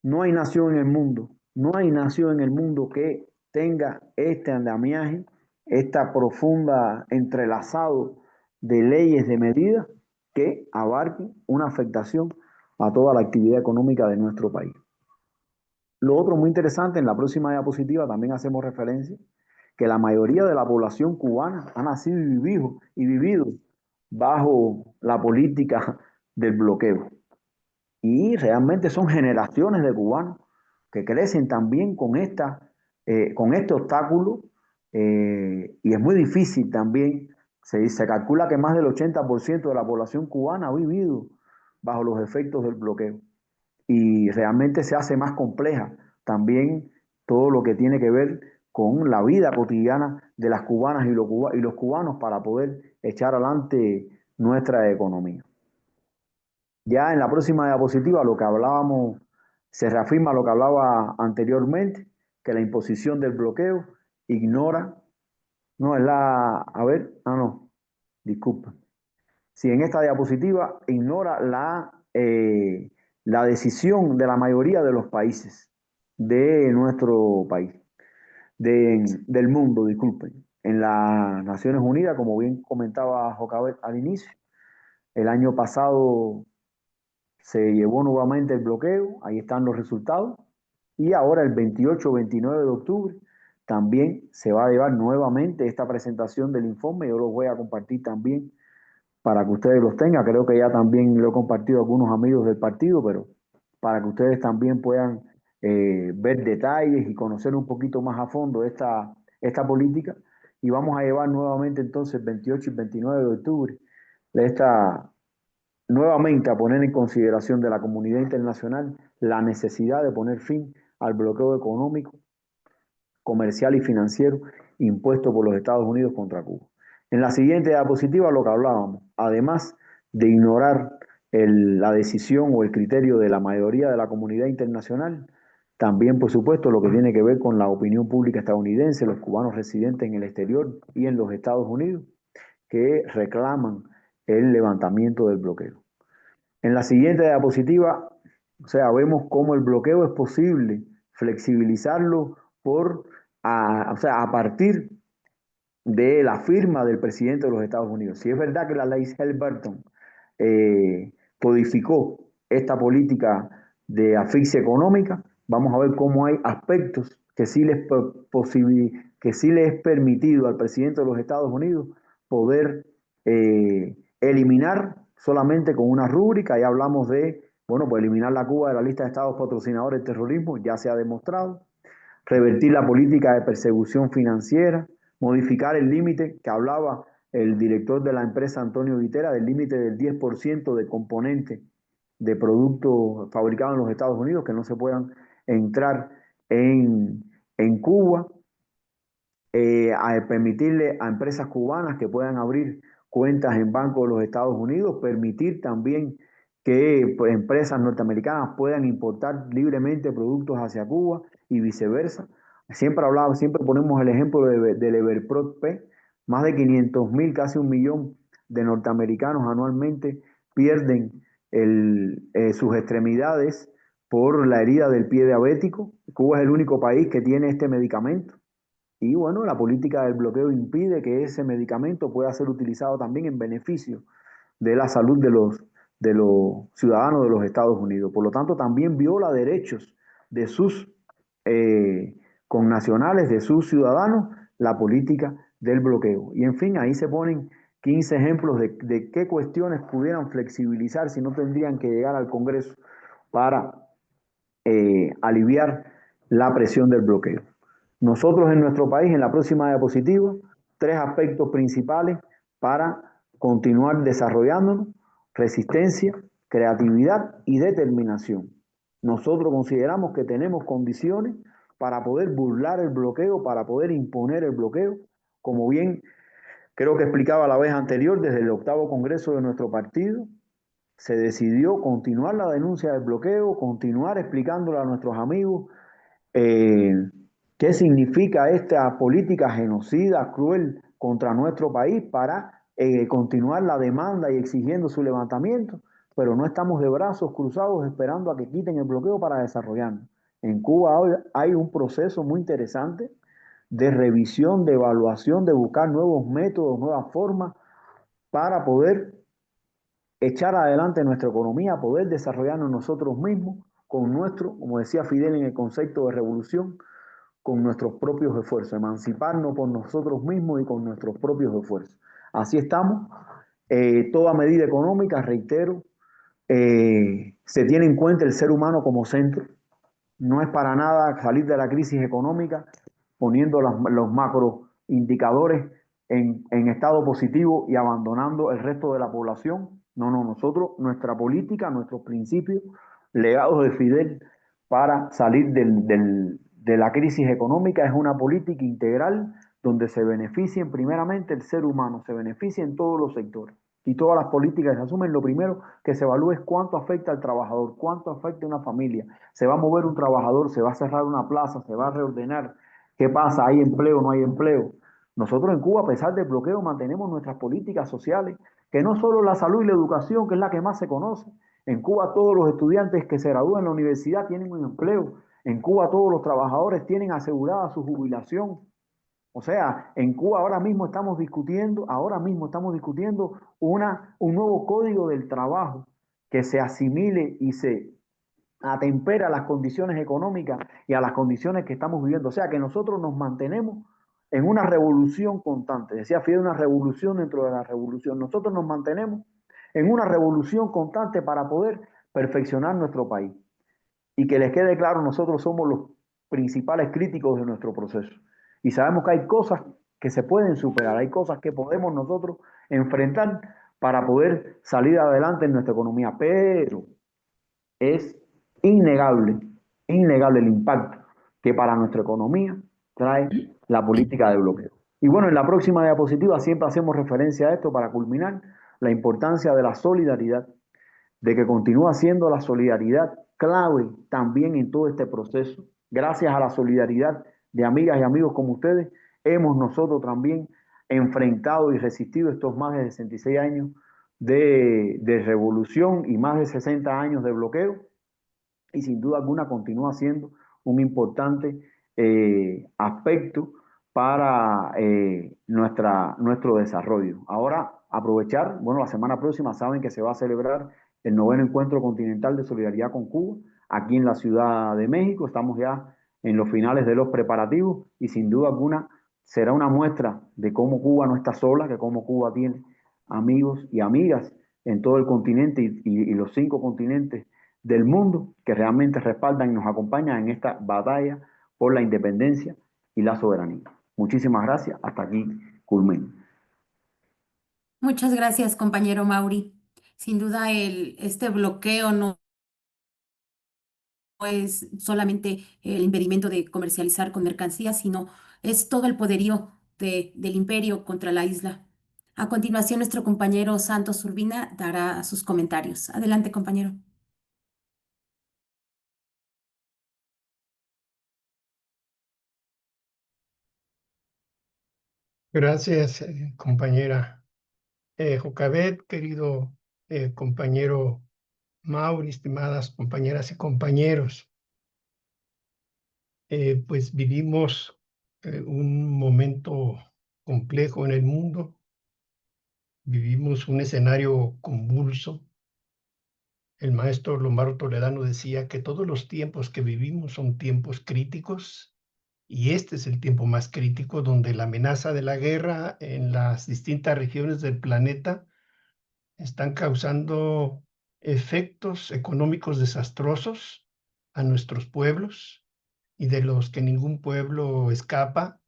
No hay nación en el mundo, no hay nación en el mundo que tenga este andamiaje, esta profunda entrelazado de leyes, de medidas que abarquen una afectación a toda la actividad económica de nuestro país. Lo otro muy interesante, en la próxima diapositiva también hacemos referencia que la mayoría de la población cubana ha nacido y vivido bajo la política del bloqueo. Y realmente son generaciones de cubanos que crecen también con este obstáculo, y es muy difícil también. Se calcula que más del 80% de la población cubana ha vivido bajo los efectos del bloqueo y realmente se hace más compleja también todo lo que tiene que ver con la vida cotidiana de las cubanas y los cubanos para poder echar adelante nuestra economía. Ya en la próxima diapositiva lo que hablábamos, se reafirma lo que hablaba anteriormente, que la imposición del bloqueo ignora, no es no, disculpa. Si en esta diapositiva ignora la decisión de la mayoría de los países de nuestro país, del mundo, disculpen. En las Naciones Unidas, como bien comentaba Jocabet al inicio, el año pasado se llevó nuevamente el bloqueo, ahí están los resultados, y ahora el 28-29 de octubre también se va a llevar nuevamente esta presentación del informe. Yo los voy a compartir también para que ustedes los tengan. Creo que ya también lo he compartido a algunos amigos del partido, pero para que ustedes también puedan ver detalles y conocer un poquito más a fondo esta política. Y vamos a llevar nuevamente entonces el 28 y 29 de octubre nuevamente a poner en consideración de la comunidad internacional la necesidad de poner fin al bloqueo económico, comercial y financiero impuesto por los Estados Unidos contra Cuba. En la siguiente diapositiva lo que hablábamos, además de ignorar la decisión o el criterio de la mayoría de la comunidad internacional, también por supuesto lo que tiene que ver con la opinión pública estadounidense, los cubanos residentes en el exterior y en los Estados Unidos, que reclaman el levantamiento del bloqueo. En la siguiente diapositiva, o sea, vemos cómo el bloqueo es posible flexibilizarlo a partir de la firma del presidente de los Estados Unidos. Si es verdad que la ley Helms-Burton codificó esta política de asfixia económica, vamos a ver cómo hay aspectos que sí que sí les es permitido al presidente de los Estados Unidos poder eliminar solamente con una rúbrica. Ya hablamos de, bueno, pues eliminar la Cuba de la lista de estados patrocinadores del terrorismo, ya se ha demostrado. Revertir la política de persecución financiera, modificar el límite que hablaba el director de la empresa Antonio Vitera, del límite del 10% de componentes de productos fabricados en los Estados Unidos que no se puedan entrar en Cuba, a permitirle a empresas cubanas que puedan abrir cuentas en bancos de los Estados Unidos, permitir también que pues, empresas norteamericanas puedan importar libremente productos hacia Cuba y viceversa. Siempre ponemos el ejemplo del Everpro P. Más de 500.000, casi 1 millón de norteamericanos anualmente pierden sus extremidades por la herida del pie diabético. Cuba es el único país que tiene este medicamento. Y bueno, la política del bloqueo impide que ese medicamento pueda ser utilizado también en beneficio de la salud de los ciudadanos de los Estados Unidos. Por lo tanto, también viola derechos de sus connacionales, de sus ciudadanos, la política del bloqueo. Y en fin, ahí se ponen 15 ejemplos de qué cuestiones pudieran flexibilizar si no tendrían que llegar al Congreso para aliviar la presión del bloqueo. Nosotros en nuestro país, en la próxima diapositiva, 3 aspectos principales para continuar desarrollándonos: resistencia, creatividad y determinación. Nosotros consideramos que tenemos condiciones para poder burlar el bloqueo, para poder imponer el bloqueo, como bien creo que explicaba la vez anterior, desde el 8º Congreso de nuestro partido, se decidió continuar la denuncia del bloqueo, continuar explicándole a nuestros amigos qué significa esta política genocida, cruel contra nuestro país, para continuar la demanda y exigiendo su levantamiento, pero no estamos de brazos cruzados esperando a que quiten el bloqueo para desarrollarnos. En Cuba hoy hay un proceso muy interesante de revisión, de evaluación, de buscar nuevos métodos, nuevas formas para poder echar adelante nuestra economía, poder desarrollarnos nosotros mismos con nuestro, como decía Fidel en el concepto de revolución, con nuestros propios esfuerzos, emanciparnos por nosotros mismos y con nuestros propios esfuerzos. Así estamos. Toda medida económica, reitero, se tiene en cuenta el ser humano como centro. No es para nada salir de la crisis económica poniendo los macroindicadores en estado positivo y abandonando el resto de la población. No, nosotros, nuestra política, nuestros principios, legados de Fidel para salir de la crisis económica, es una política integral donde se beneficien primeramente el ser humano, se beneficien todos los sectores. Y todas las políticas se asumen, lo primero que se evalúa es cuánto afecta al trabajador, cuánto afecta a una familia. Se va a mover un trabajador, se va a cerrar una plaza, se va a reordenar. ¿Qué pasa? ¿Hay empleo o no hay empleo? Nosotros en Cuba, a pesar del bloqueo, mantenemos nuestras políticas sociales, que no solo la salud y la educación, que es la que más se conoce. En Cuba todos los estudiantes que se gradúan en la universidad tienen un empleo. En Cuba todos los trabajadores tienen asegurada su jubilación. O sea, en Cuba ahora mismo estamos discutiendo un nuevo código del trabajo que se asimile y se atempera a las condiciones económicas y a las condiciones que estamos viviendo. O sea, que nosotros nos mantenemos en una revolución constante. Decía Fidel, una revolución dentro de la revolución. Nosotros nos mantenemos en una revolución constante para poder perfeccionar nuestro país. Y que les quede claro, nosotros somos los principales críticos de nuestro proceso. Y sabemos que hay cosas que se pueden superar, hay cosas que podemos nosotros enfrentar para poder salir adelante en nuestra economía. Pero es innegable el impacto que para nuestra economía trae la política de bloqueo. Y bueno, en la próxima diapositiva siempre hacemos referencia a esto para culminar, la importancia de la solidaridad, de que continúa siendo la solidaridad clave también en todo este proceso. Gracias a la solidaridad de amigas y amigos como ustedes, hemos nosotros también enfrentado y resistido estos más de 66 años de revolución y más de 60 años de bloqueo, y sin duda alguna continúa siendo un importante aspecto para nuestro desarrollo. Ahora, aprovechar, bueno, la semana próxima saben que se va a celebrar el 9º Encuentro Continental de Solidaridad con Cuba, aquí en la Ciudad de México. Estamos ya en los finales de los preparativos y sin duda alguna será una muestra de cómo Cuba no está sola, que cómo Cuba tiene amigos y amigas en todo el continente y los 5 continentes del mundo que realmente respaldan y nos acompañan en esta batalla por la independencia y la soberanía. Muchísimas gracias. Hasta aquí culmino. Muchas gracias, compañero Mauri. Sin duda, este bloqueo no es solamente el impedimento de comercializar con mercancías, sino es todo el poderío del imperio contra la isla. A continuación, nuestro compañero Santos Urbina dará sus comentarios. Adelante, compañero. Gracias, compañera Jocabet, querido compañero Mauri, estimadas compañeras y compañeros. Pues vivimos un momento complejo en el mundo, vivimos un escenario convulso. El maestro Lombardo Toledano decía que todos los tiempos que vivimos son tiempos críticos, y este es el tiempo más crítico, donde la amenaza de la guerra en las distintas regiones del planeta están causando efectos económicos desastrosos a nuestros pueblos, y de los que ningún pueblo escapa,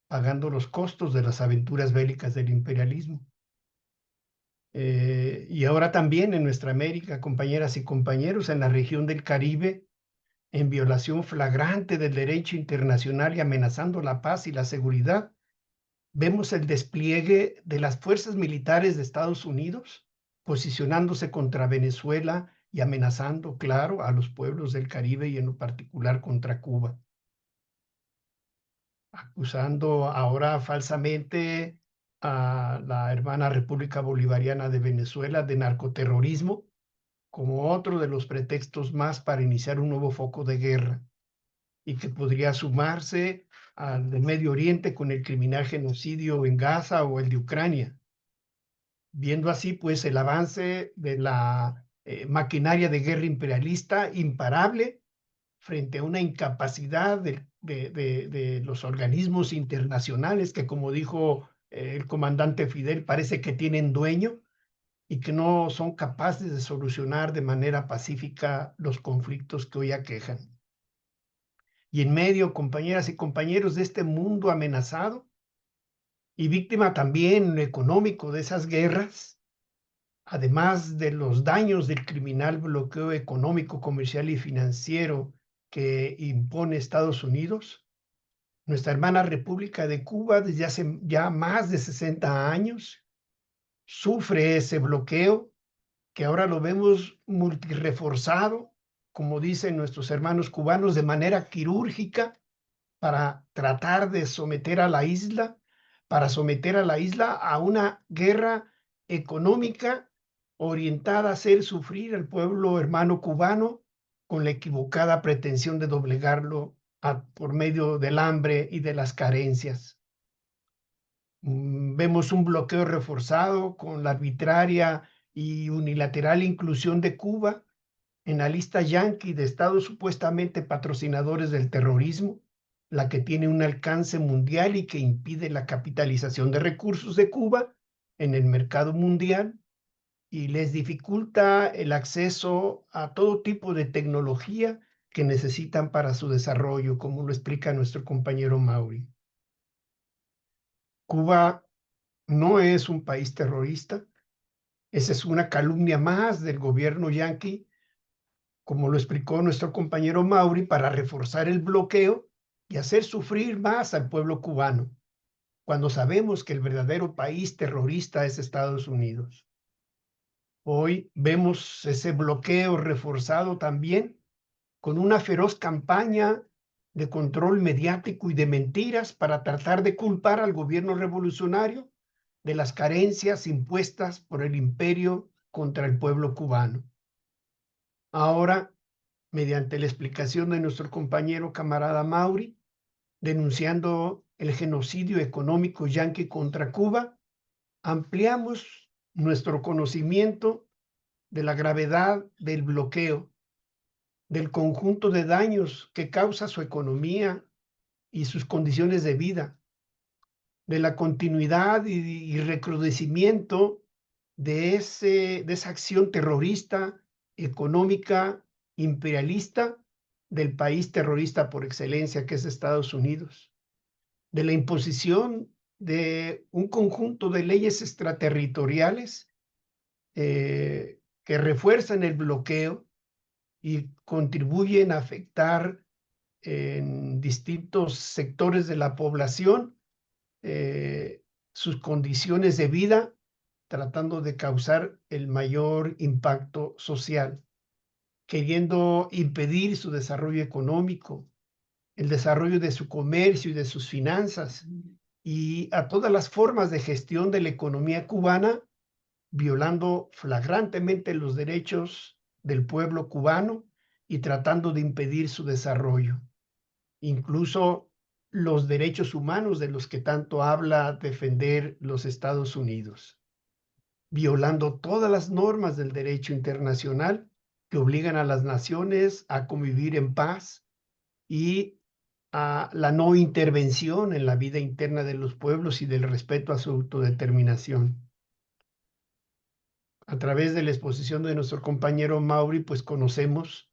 pagando los costos de las aventuras bélicas del imperialismo. Y ahora también en nuestra América, compañeras y compañeros, en la región del Caribe, en violación flagrante del derecho internacional y amenazando la paz y la seguridad, vemos el despliegue de las fuerzas militares de Estados Unidos posicionándose contra Venezuela y amenazando, claro, a los pueblos del Caribe y en lo particular contra Cuba, acusando ahora falsamente a la hermana República Bolivariana de Venezuela de narcoterrorismo como otro de los pretextos más para iniciar un nuevo foco de guerra, y que podría sumarse al de Medio Oriente con el criminal genocidio en Gaza o el de Ucrania. Viendo así, pues, el avance de la maquinaria de guerra imperialista imparable frente a una incapacidad de los organismos internacionales que, como dijo el comandante Fidel, parece que tienen dueño y que no son capaces de solucionar de manera pacífica los conflictos que hoy aquejan. Y en medio, compañeras y compañeros, de este mundo amenazado y víctima también económico de esas guerras, además de los daños del criminal bloqueo económico, comercial y financiero que impone Estados Unidos, nuestra hermana República de Cuba, desde hace ya más de 60 años, sufre ese bloqueo que ahora lo vemos multireforzado, como dicen nuestros hermanos cubanos, de manera quirúrgica, para tratar de someter a la isla, a una guerra económica orientada a hacer sufrir al pueblo hermano cubano con la equivocada pretensión de doblegarlo por medio del hambre y de las carencias. Vemos un bloqueo reforzado con la arbitraria y unilateral inclusión de Cuba en la lista yanqui de estados supuestamente patrocinadores del terrorismo, la que tiene un alcance mundial y que impide la capitalización de recursos de Cuba en el mercado mundial y les dificulta el acceso a todo tipo de tecnología que necesitan para su desarrollo, como lo explica nuestro compañero Mauri. Cuba no es un país terrorista. Esa es una calumnia más del gobierno yanqui, como lo explicó nuestro compañero Mauri, para reforzar el bloqueo y hacer sufrir más al pueblo cubano, cuando sabemos que el verdadero país terrorista es Estados Unidos. Hoy vemos ese bloqueo reforzado también con una feroz campaña de control mediático y de mentiras para tratar de culpar al gobierno revolucionario de las carencias impuestas por el imperio contra el pueblo cubano. Ahora, mediante la explicación de nuestro compañero camarada Mauri, denunciando el genocidio económico yanqui contra Cuba, ampliamos nuestro conocimiento de la gravedad del bloqueo, del conjunto de daños que causa su economía y sus condiciones de vida, de la continuidad y recrudecimiento de esa acción terrorista, económica, imperialista del país terrorista por excelencia, que es Estados Unidos, de la imposición de un conjunto de leyes extraterritoriales que refuerzan el bloqueo y contribuyen a afectar en distintos sectores de la población sus condiciones de vida, tratando de causar el mayor impacto social, queriendo impedir su desarrollo económico, el desarrollo de su comercio y de sus finanzas, y a todas las formas de gestión de la economía cubana, violando flagrantemente los derechos del pueblo cubano y tratando de impedir su desarrollo. Incluso los derechos humanos de los que tanto habla defender los Estados Unidos, violando todas las normas del derecho internacional que obligan a las naciones a convivir en paz y a la no intervención en la vida interna de los pueblos y del respeto a su autodeterminación. A través de la exposición de nuestro compañero Mauri, pues conocemos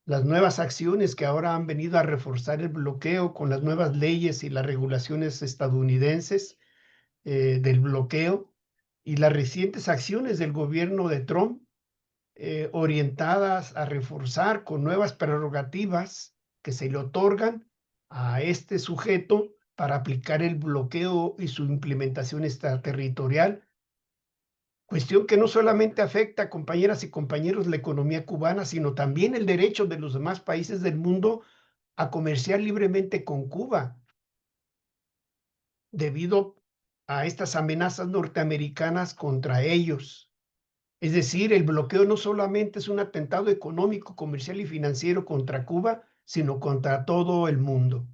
las nuevas acciones que ahora han venido a reforzar el bloqueo con las nuevas leyes y las regulaciones estadounidenses del bloqueo y las recientes acciones del gobierno de Trump orientadas a reforzar con nuevas prerrogativas que se le otorgan a este sujeto para aplicar el bloqueo y su implementación extraterritorial. Cuestión que no solamente afecta, compañeras y compañeros, la economía cubana, sino también el derecho de los demás países del mundo a comerciar libremente con Cuba, debido a estas amenazas norteamericanas contra ellos. Es decir, el bloqueo no solamente es un atentado económico, comercial y financiero contra Cuba, sino contra todo el mundo.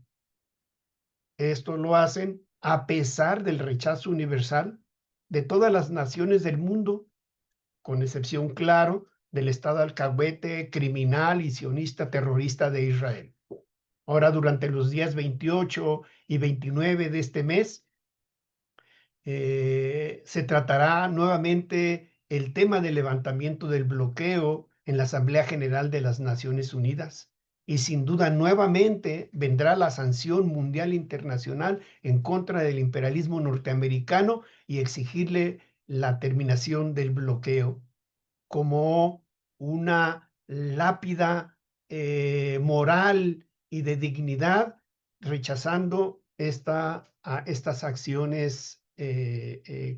Esto lo hacen a pesar del rechazo universal de todas las naciones del mundo, con excepción, claro, del Estado alcahuete, criminal y sionista terrorista de Israel. Ahora, durante los días 28 y 29 de este mes, se tratará nuevamente el tema del levantamiento del bloqueo en la Asamblea General de las Naciones Unidas. Y sin duda nuevamente vendrá la sanción mundial internacional en contra del imperialismo norteamericano y exigirle la terminación del bloqueo como una lápida moral y de dignidad, rechazando estas acciones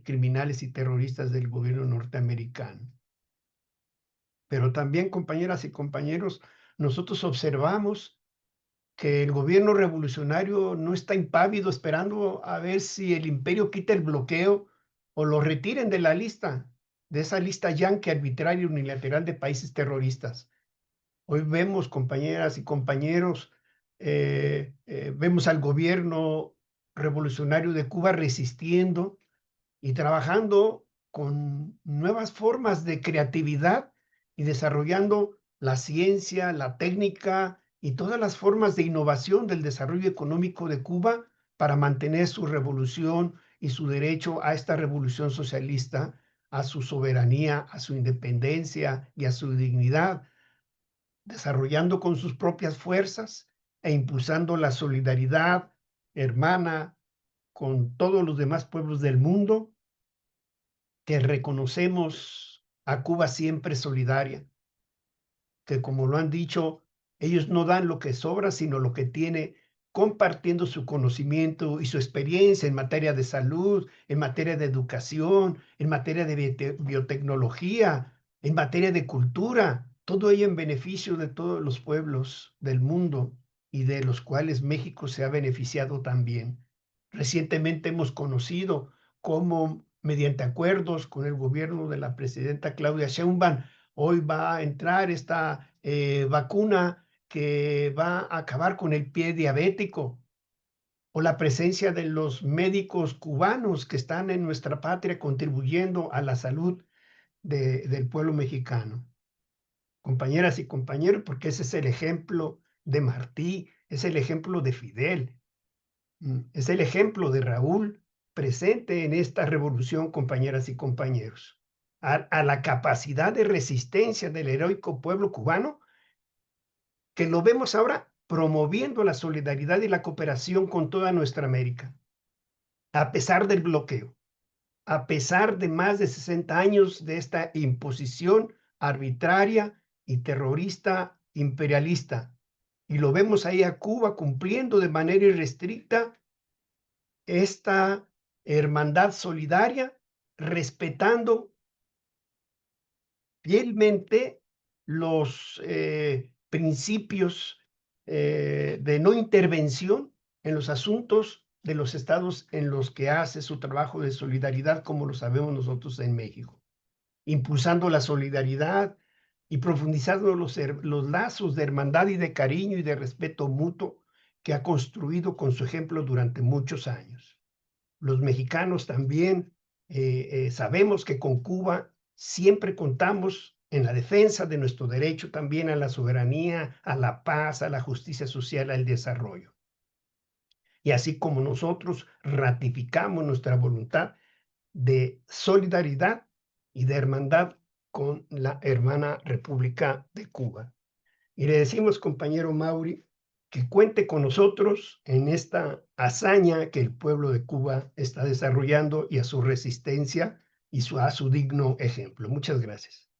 criminales y terroristas del gobierno norteamericano. Pero también, compañeras y compañeros, nosotros observamos que el gobierno revolucionario no está impávido esperando a ver si el imperio quita el bloqueo o lo retiren de la lista, de esa lista yanqui arbitraria y unilateral de países terroristas. Hoy vemos, compañeras y compañeros, vemos al gobierno revolucionario de Cuba resistiendo y trabajando con nuevas formas de creatividad y desarrollando la ciencia, la técnica y todas las formas de innovación del desarrollo económico de Cuba para mantener su revolución y su derecho a esta revolución socialista, a su soberanía, a su independencia y a su dignidad, desarrollando con sus propias fuerzas e impulsando la solidaridad hermana con todos los demás pueblos del mundo, que reconocemos a Cuba siempre solidaria, que como lo han dicho, ellos no dan lo que sobra, sino lo que tiene, compartiendo su conocimiento y su experiencia en materia de salud, en materia de educación, en materia de biotecnología, en materia de cultura, todo ello en beneficio de todos los pueblos del mundo y de los cuales México se ha beneficiado también. Recientemente hemos conocido cómo, mediante acuerdos con el gobierno de la presidenta Claudia Sheinbaum, hoy va a entrar esta vacuna que va a acabar con el pie diabético, o la presencia de los médicos cubanos que están en nuestra patria contribuyendo a la salud del pueblo mexicano. Compañeras y compañeros, porque ese es el ejemplo de Martí, es el ejemplo de Fidel, es el ejemplo de Raúl presente en esta revolución, compañeras y compañeros. a la capacidad de resistencia del heroico pueblo cubano, que lo vemos ahora promoviendo la solidaridad y la cooperación con toda nuestra América, a pesar del bloqueo, a pesar de más de 60 años de esta imposición arbitraria y terrorista imperialista. Y lo vemos ahí a Cuba cumpliendo de manera irrestricta esta hermandad solidaria, respetando fielmente los principios de no intervención en los asuntos de los estados en los que hace su trabajo de solidaridad, como lo sabemos nosotros en México, impulsando la solidaridad y profundizando los lazos de hermandad y de cariño y de respeto mutuo que ha construido con su ejemplo durante muchos años. Los mexicanos también sabemos que con Cuba siempre contamos en la defensa de nuestro derecho también a la soberanía, a la paz, a la justicia social, al desarrollo. Y así como nosotros ratificamos nuestra voluntad de solidaridad y de hermandad con la hermana República de Cuba. Y le decimos, compañero Mauri, que cuente con nosotros en esta hazaña que el pueblo de Cuba está desarrollando y a su resistencia y a su digno ejemplo. Muchas gracias.